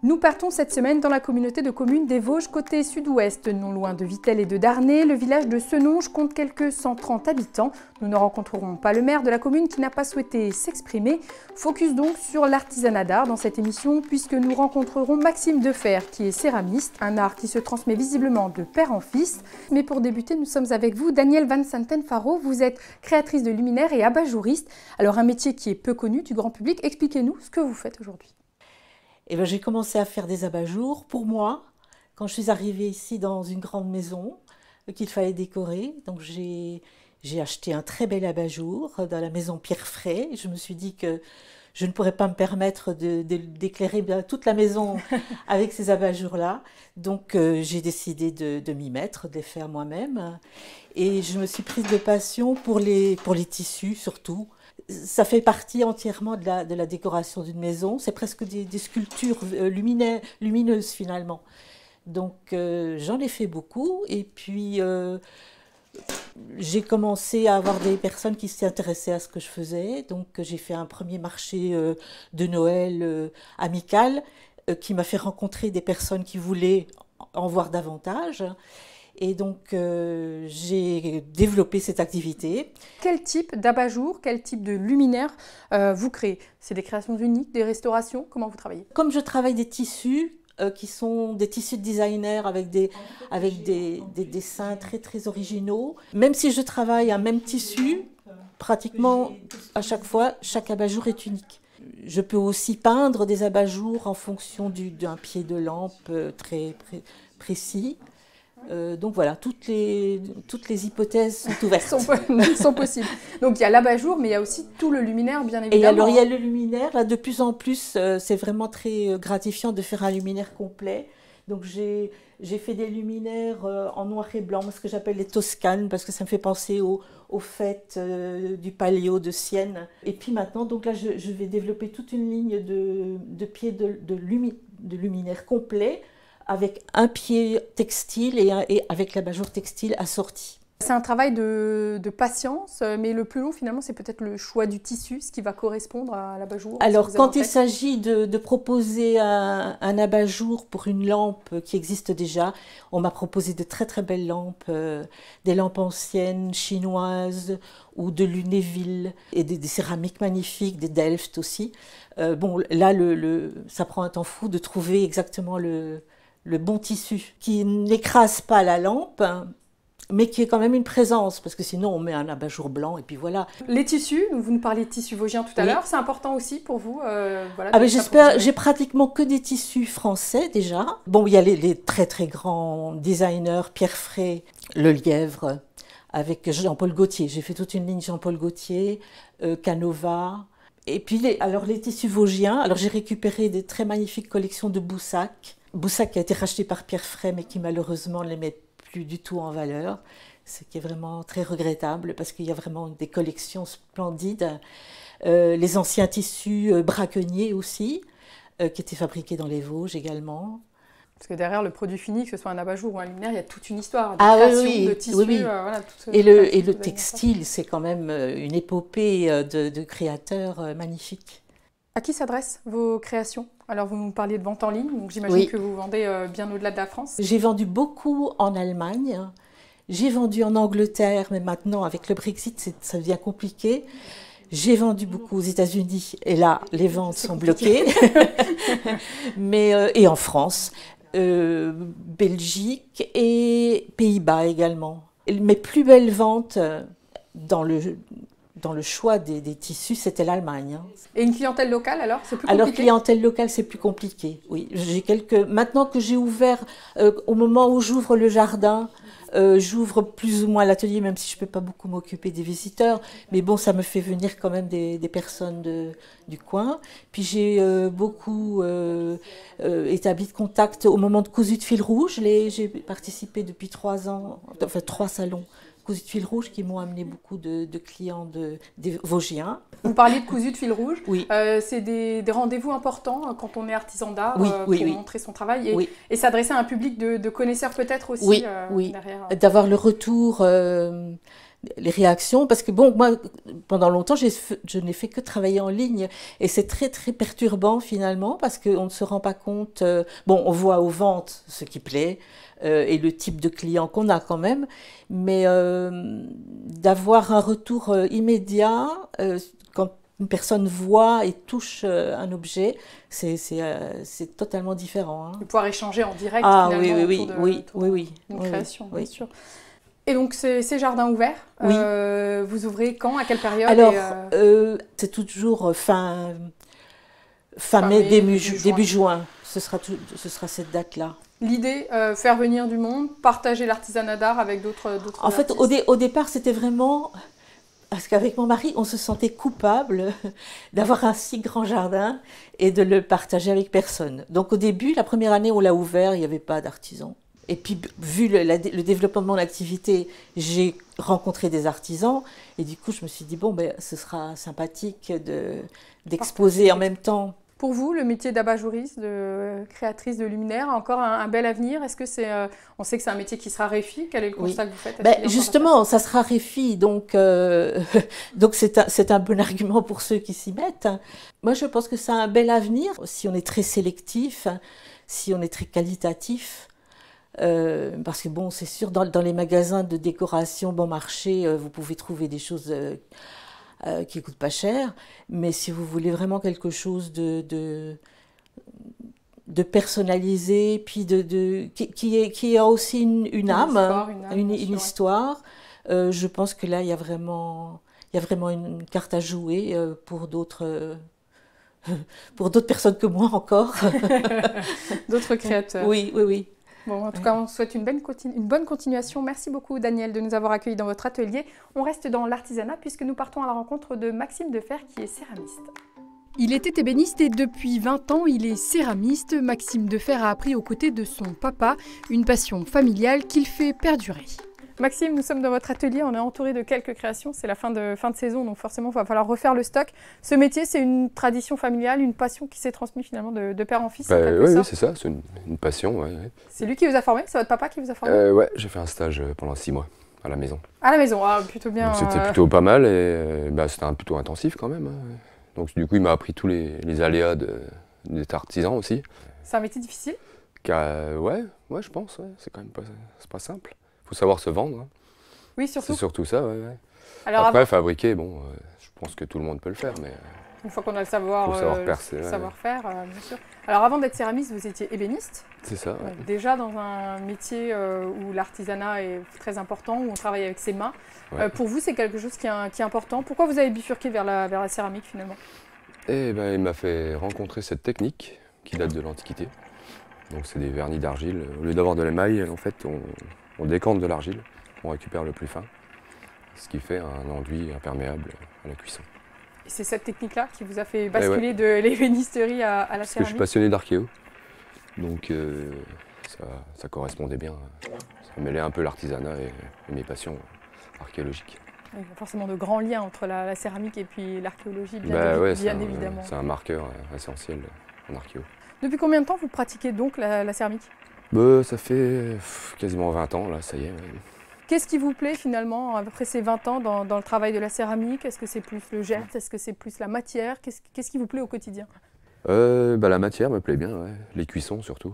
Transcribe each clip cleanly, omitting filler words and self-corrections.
Nous partons cette semaine dans la communauté de communes des Vosges, côté sud-ouest. Non loin de Vittel et de Darney, le village de Senonges compte quelques 130 habitants. Nous ne rencontrerons pas le maire de la commune qui n'a pas souhaité s'exprimer. Focus donc sur l'artisanat d'art dans cette émission, puisque nous rencontrerons Maxime Defer, qui est céramiste, un art qui se transmet visiblement de père en fils. Mais pour débuter, nous sommes avec vous, Danielle Van Santen-Faro. Vous êtes créatrice de luminaires et abat-jouriste. Alors un métier qui est peu connu du grand public. Expliquez-nous ce que vous faites aujourd'hui. Eh ben, j'ai commencé à faire des abat-jours pour moi quand je suis arrivée ici dans une grande maison qu'il fallait décorer. Donc j'ai acheté un très bel abat-jour dans la maison Pierre Fray. Je me suis dit que je ne pourrais pas me permettre d'éclairer toute la maison avec ces abat-jours-là. Donc j'ai décidé de m'y mettre, de les faire moi-même. Et je me suis prise de passion pour les tissus surtout. Ça fait partie entièrement de la décoration d'une maison. C'est presque des sculptures lumineuses finalement. Donc j'en ai fait beaucoup et puis j'ai commencé à avoir des personnes qui s'y intéressaient à ce que je faisais. Donc j'ai fait un premier marché de Noël amical qui m'a fait rencontrer des personnes qui voulaient en voir davantage. Et donc, j'ai développé cette activité. Quel type d'abat-jour, quel type de luminaire vous créez? C'est des créations uniques, des restaurations? Comment vous travaillez? Comme je travaille des tissus, qui sont des tissus de designer avec des dessins très très originaux, même si je travaille un même tissu, pratiquement à chaque fois, chaque abat-jour est unique. Je peux aussi peindre des abat-jours en fonction d'un pied de lampe très précis. Donc voilà, toutes les hypothèses sont ouvertes. sont possibles. Donc il y a l'abat-jour, mais il y a aussi tout le luminaire, bien évidemment. Et alors il y a le luminaire, là de plus en plus, c'est vraiment très gratifiant de faire un luminaire complet. Donc j'ai fait des luminaires en noir et blanc, ce que j'appelle les Toscanes, parce que ça me fait penser aux fêtes du Paléo de Sienne. Et puis maintenant, donc là je vais développer toute une ligne de pieds de luminaire complet, avec un pied textile et avec l'abat-jour textile assorti. C'est un travail de patience, mais le plus long finalement c'est peut-être le choix du tissu, ce qui va correspondre à l'abat-jour. Alors quand il s'agit de proposer un abat-jour pour une lampe qui existe déjà, on m'a proposé de très très belles lampes, des lampes anciennes, chinoises ou de Lunéville, et des céramiques magnifiques, des Delft aussi. Bon là ça prend un temps fou de trouver exactement le bon tissu, qui n'écrase pas la lampe, mais qui est quand même une présence, parce que sinon on met un abat-jour blanc et puis voilà. Les tissus, vous nous parliez de tissus vosgiens tout à l'heure, c'est important aussi pour vous voilà, j'espère, j'ai pratiquement que des tissus français déjà. Bon, il y a les très très grands designers, Pierre Fray, Le Lièvre, avec Jean-Paul Gaultier. J'ai fait toute une ligne Jean-Paul Gaultier, Canova. Et puis les tissus vosgiens, alors j'ai récupéré des très magnifiques collections de Boussac. Boussac qui a été racheté par Pierre Fray, mais qui malheureusement ne les met plus du tout en valeur, ce qui est vraiment très regrettable, parce qu'il y a vraiment des collections splendides. Les anciens tissus braconniers aussi, qui étaient fabriqués dans les Vosges également. Parce que derrière le produit fini, que ce soit un abat-jour ou un luminaire, il y a toute une histoire de création, de tissus. Oui. Voilà, et le textile, c'est quand même une épopée de créateurs magnifiques. À qui s'adressent vos créations? Alors vous nous parliez de vente en ligne, donc j'imagine que vous vendez bien au-delà de la France. J'ai vendu beaucoup en Allemagne, j'ai vendu en Angleterre, mais maintenant avec le Brexit ça devient compliqué. J'ai vendu beaucoup aux États-Unis et là les ventes sont bloquées. Et en France, Belgique et Pays-Bas également. Mes plus belles ventes dans le choix des tissus, c'était l'Allemagne. Et une clientèle locale, alors, c'est plus compliqué? Alors, clientèle locale, c'est plus compliqué, oui. Maintenant que j'ai ouvert, au moment où j'ouvre le jardin, j'ouvre plus ou moins l'atelier, même si je ne peux pas beaucoup m'occuper des visiteurs. Mais bon, ça me fait venir quand même des personnes du coin. Puis j'ai beaucoup établi de contact au moment de Cousu de fil rouge. J'ai participé depuis 3 ans, enfin 3 salons Cousu de fil rouge qui m'ont amené beaucoup de clients des Vosgiens. Vous parliez de cousu de fil rouge. Oui. C'est des rendez-vous importants quand on est artisan d'art pour montrer son travail et s'adresser à un public de connaisseurs peut-être aussi. Derrière. D'avoir le retour les réactions, parce que bon, moi, pendant longtemps, je n'ai fait que travailler en ligne, et c'est très très perturbant finalement, parce qu'on ne se rend pas compte, bon, on voit aux ventes ce qui plaît, et le type de client qu'on a quand même, mais d'avoir un retour immédiat, quand une personne voit et touche un objet, c'est totalement différent. De pouvoir échanger en direct Ah finalement oui, autour d'une oui, création, oui. bien sûr. Et donc ces jardins ouverts, Oui. Vous ouvrez quand, à quelle période? Alors, c'est toujours fin mai, début juin. Ce sera cette date-là. L'idée, faire venir du monde, partager l'artisanat d'art avec d'autres En fait, au départ, c'était vraiment... Parce qu'avec mon mari, on se sentait coupable d'avoir un si grand jardin et de le partager avec personne. Donc au début, la première année, on l'a ouvert, il n'y avait pas d'artisans. Et puis, vu le développement de mon activité, j'ai rencontré des artisans. Et du coup, je me suis dit, bon, ben, ce sera sympathique d'exposer en même temps. Pour vous, le métier d'abat-jouriste, de créatrice de luminaires, a encore un bel avenir? Est-ce que on sait que c'est un métier qui se raréfie? Quel est le constat que vous faites? Ben, justement, ça se raréfie, donc c'est un bon argument pour ceux qui s'y mettent. Moi, je pense que ça a un bel avenir si on est très sélectif, si on est très qualitatif. Parce que bon, c'est sûr, dans les magasins de décoration bon marché, vous pouvez trouver des choses qui coûtent pas cher, mais si vous voulez vraiment quelque chose de personnalisé, puis qui a aussi une âme, une histoire, je pense que là, il y a vraiment une carte à jouer pour d'autres personnes que moi encore. D'autres créateurs. Oui, oui, oui. Bon, en tout cas, on souhaite une bonne continuation. Merci beaucoup, Daniel, de nous avoir accueillis dans votre atelier. On reste dans l'artisanat puisque nous partons à la rencontre de Maxime Defer, qui est céramiste. Il était ébéniste et depuis 20 ans, il est céramiste. Maxime Defer a appris aux côtés de son papa une passion familiale qu'il fait perdurer. Maxime, nous sommes dans votre atelier, on est entouré de quelques créations, c'est la fin de saison, donc forcément il va falloir refaire le stock. Ce métier, c'est une tradition familiale, une passion qui s'est transmise finalement de père en fils. Oui, c'est ça, c'est une passion. Ouais. C'est lui qui vous a formé? C'est votre papa qui vous a formé? Ouais, j'ai fait un stage pendant 6 mois à la maison. À la maison, plutôt bien. C'était plutôt pas mal et c'était plutôt intensif quand même. Hein. Donc du coup, il m'a appris tous les aléas d'être artisan aussi. C'est un métier difficile? Ouais, je pense, c'est quand même pas simple. Il faut savoir se vendre. Hein. Oui, surtout. C'est surtout ça, ouais. Alors, après, fabriquer, bon, je pense que tout le monde peut le faire, mais... Une fois qu'on a le savoir-faire, bien sûr. Alors, avant d'être céramiste, vous étiez ébéniste. C'est ça, ouais. Déjà dans un métier où l'artisanat est très important, où on travaille avec ses mains. Ouais. Pour vous, c'est quelque chose qui est important. Pourquoi vous avez bifurqué vers la céramique, finalement? Eh ben, il m'a fait rencontrer cette technique qui date de l'Antiquité. Donc, c'est des vernis d'argile. Au lieu d'avoir de l'émail, en fait, on décante de l'argile, on récupère le plus fin, ce qui fait un enduit imperméable à la cuisson. Et c'est cette technique-là qui vous a fait basculer de l'ébénisterie à la céramique? Parce que je suis passionné d'archéo, donc ça correspondait bien. Ça mêlait un peu l'artisanat et mes passions archéologiques. Il y a forcément de grands liens entre la céramique et puis l'archéologie, bien évidemment. C'est un marqueur essentiel en archéo. Depuis combien de temps vous pratiquez donc la céramique? Ça fait quasiment 20 ans, là, ça y est. Ouais. Qu'est-ce qui vous plaît finalement, après ces 20 ans, dans le travail de la céramique? Est-ce que c'est plus le geste? Est-ce que c'est plus la matière? Qu'est-ce qui vous plaît au quotidien? La matière me plaît bien, ouais. Les cuissons surtout.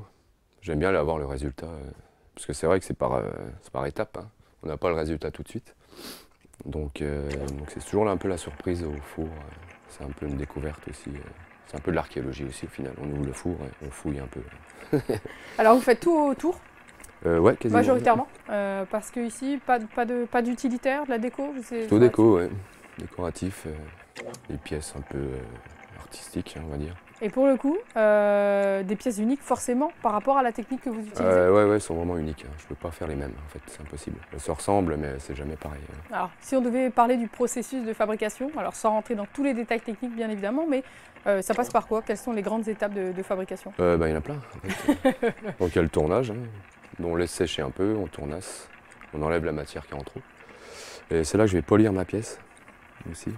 J'aime bien avoir le résultat, parce que c'est vrai que c'est par étapes. Hein. On n'a pas le résultat tout de suite. Donc c'est toujours là un peu la surprise au four. C'est un peu une découverte aussi. C'est un peu de l'archéologie aussi au final. On ouvre le four, on fouille un peu. Alors vous faites tout autour? Ouais, quasiment. Majoritairement, parce que ici, pas d'utilitaire, de la déco? Plutôt déco, ouais. Décoratif, des pièces un peu artistiques, on va dire. Et pour le coup, des pièces uniques forcément par rapport à la technique que vous utilisez? Ouais, elles sont vraiment uniques. Hein. Je ne peux pas faire les mêmes, en fait, c'est impossible. Elles se ressemblent, mais c'est jamais pareil. Alors, si on devait parler du processus de fabrication, alors sans rentrer dans tous les détails techniques bien évidemment, mais ça passe par quoi? Quelles sont les grandes étapes de fabrication? Il y en a plein. En fait. Donc il y a le tournage, hein. On laisse sécher un peu, on tournasse, on enlève la matière qui est en trop. Et c'est là que je vais polir ma pièce aussi.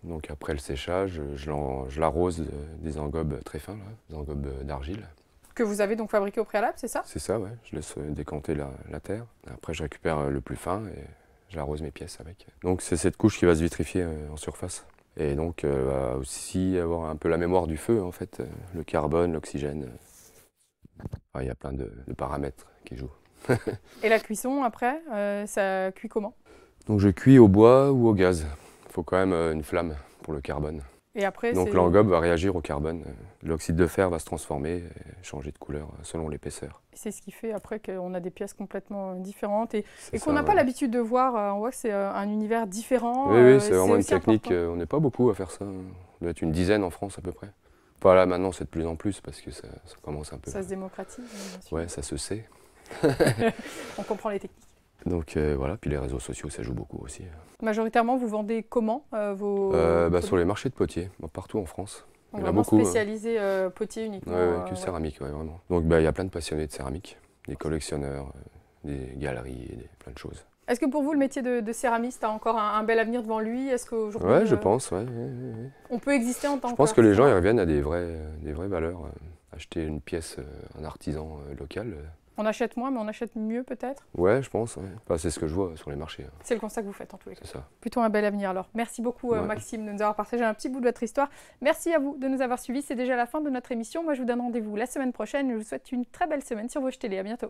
Donc après le séchage, je l'arrose des engobes très fins, là, des engobes d'argile. Que vous avez donc fabriqué au préalable, c'est ça? C'est ça, ouais. Je laisse décanter la terre. Après je récupère le plus fin et j'arrose mes pièces avec. Donc c'est cette couche qui va se vitrifier en surface. Et donc va aussi avoir un peu la mémoire du feu en fait, le carbone, l'oxygène. Enfin, il y a plein de paramètres qui jouent. Et la cuisson après, ça cuit comment? Donc je cuis au bois ou au gaz. Il faut quand même une flamme pour le carbone. Et après, Donc l'engobe va réagir au carbone. L'oxyde de fer va se transformer et changer de couleur selon l'épaisseur. C'est ce qui fait après qu'on a des pièces complètement différentes et qu'on ça, n'a pas ouais. l'habitude de voir. On voit que c'est un univers différent. Oui, c'est vraiment une aussi technique. important. On n'est pas beaucoup à faire ça. On doit être une dizaine en France à peu près. Enfin là maintenant c'est de plus en plus parce que ça commence un peu. Ça se démocratise, bien sûr. Ouais, ça se sait. On comprend les techniques. Donc voilà, puis les réseaux sociaux ça joue beaucoup aussi. Majoritairement, vous vendez comment vos Sur les marchés de potiers, partout en France. Donc Il y en a vraiment beaucoup. spécialisé potier uniquement. Que céramique, ouais, vraiment. Donc il y a plein de passionnés de céramique, des collectionneurs, des galeries, plein de choses. Est-ce que pour vous, le métier de céramiste a encore un bel avenir devant lui? Est-ce qu'aujourd'hui, Ouais, je pense, ouais. on peut exister en tant que... Je pense que les gens ils reviennent à des vraies valeurs. Acheter une pièce, un artisan local. On achète moins, mais on achète mieux peut-être? Ouais, je pense. Ouais. Enfin, c'est ce que je vois sur les marchés. C'est le constat que vous faites en tous les cas. C'est ça. Plutôt un bel avenir alors. Merci beaucoup Ouais. Maxime de nous avoir partagé un petit bout de votre histoire. Merci à vous de nous avoir suivis. C'est déjà la fin de notre émission. Moi je vous donne rendez-vous la semaine prochaine. Je vous souhaite une très belle semaine sur Vosges Télé. À bientôt.